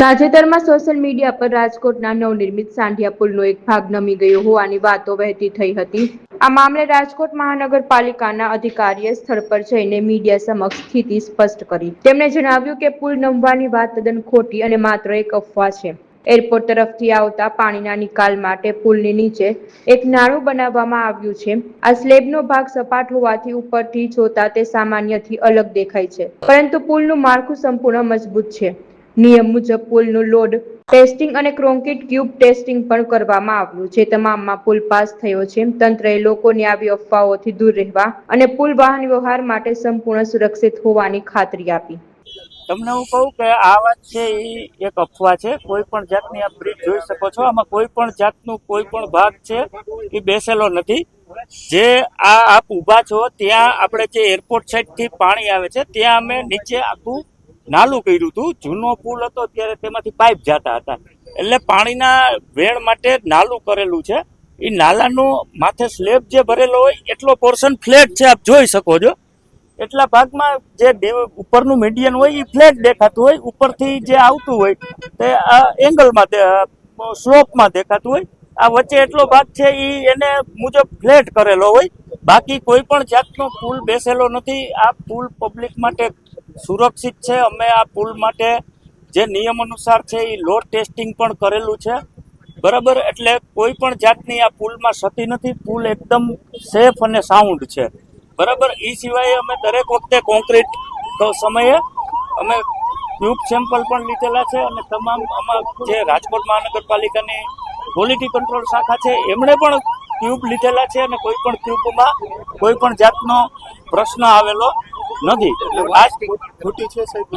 તાજેતરમાં social media પર રાજકોટના નવનિર્મિત સાંઢિયા પુલનો એક ભાગ નમી ગયો હોવાની વાતો વહેતી થઈ હતી। આ મામલે રાજકોટ મહાનગરપાલિકાના અધિકારીએ સ્થળ પર જઈને મીડિયા સમક્ષ સ્થિતિ સ્પષ્ટ કરી। તેમણે જણાવ્યું કે પુલ નમવાની વાત તદ્દન ખોટી અને માત્ર એક અફવા છે। એરપોર્ટ તરફથી આવતા પાણીના નિકાલ માટે પુલની નીચે એક નાળું બનાવવામાં આવ્યું છે। આ સ્લેબનો ભાગ સપાટ હોવાથી ઉપરથી જોતા તે સામાન્યથી અલગ દેખાય છે, પરંતુ પુલનું માળખું સંપૂર્ણ મજબૂત છે। નિયમ મુજબ પુલનું લોડ ટેસ્ટિંગ અને કોન્ક્રીટ ક્યુબ ટેસ્ટિંગ પણ કરવામાં આવ્યું છે। તમામમાં પુલ પાસ થયો છે। તંત્રએ લોકોને આવી અફવાઓથી દૂર રહેવા અને પુલ વાહન વ્યવહાર માટે સંપૂર્ણ સુરક્ષિત હોવાની ખાતરી આપી। તમને હું કહું કે આ વાત છે એ એક અફવા છે। કોઈ પણ જાતની આ બ્રિજ જોઈ શકો છો, આમાં કોઈ પણ જાતનું કોઈ પણ ભાગ છે એ બેસેલો નથી। જે આપ ઊભા છો ત્યાં આપણે જે એરપોર્ટ સાઈડ થી પાણી આવે છે ત્યાં અમે નીચે આખું નાલું કર્યું હતું। જૂનો પુલ હતો ત્યારે તેમાંથી પાઇપ જતા હતા, એટલે પાણીના વેણ માટે નાલું કરેલું છે। એ નાલાનું માથે સ્લેબ જે ભરેલો હોય એટલો પોર્શન ફ્લેટ છે, આપ જોઈ શકો છો। એટલા ભાગમાં જે ઉપરનું મીડિયન હોય એ ફ્લેટ દેખાતું હોય, ઉપરથી જે આવતું હોય તે એંગલમાં સ્લોપમાં દેખાતું હોય। આ વચ્ચે એટલો ભાગ છે એ એને મુજબ ફ્લેટ કરેલો હોય, બાકી કોઈ પણ જાતનો પુલ બેસેલો નથી। આ પુલ પબ્લિક માટે સુરક્ષિત છે। અમે આ પુલ માટે જે નિયમ અનુસાર છે એ લોડ ટેસ્ટિંગ પણ કરેલું છે, બરાબર। એટલે કોઈ પણ જાતની આ પુલમાં ક્ષતિ નથી। પુલ એકદમ સેફ અને સાઉન્ડ છે, બરાબર। એ સિવાય અમે દરેક વખતે કોન્ક્રીટ સમયે અમે ક્યુબ સેમ્પલ પણ લીધેલા છે, અને તમામ આમાં જે રાજકોટ મહાનગરપાલિકાની ક્વોલિટી કંટ્રોલ શાખા છે એમણે પણ ક્યુબ લીધેલા છે, અને કોઈ પણ ક્યુબમાં કોઈ પણ જાતનો પ્રશ્ન આવેલો નથી।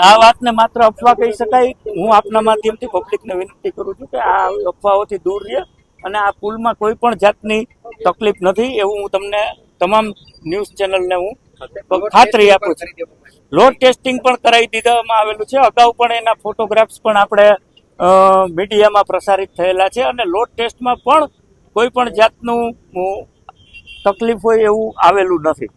આ વાતને માત્ર અફવા કહી શકાય। હું આપના માધ્યમથી પબ્લિકને વિનંતી કરું છું કે આ અફવાઓથી દૂર રહે, અને આ પુલમાં કોઈ પણ જાતની તકલીફ નથી એવું હું તમને તમામ ન્યૂઝ ચેનલને હું ખાતરી આપું છું। લોડ ટેસ્ટિંગ પણ કરાવી દીધવામાં આવેલું છે। અગાઉ પણ એના ફોટોગ્રાફ્સ પણ આપણે મીડિયામાં પ્રસારિત થયેલા છે, અને લોડ ટેસ્ટમાં પણ કોઈ પણ જાતનું તકલીફ હોય એવું આવેલું નથી।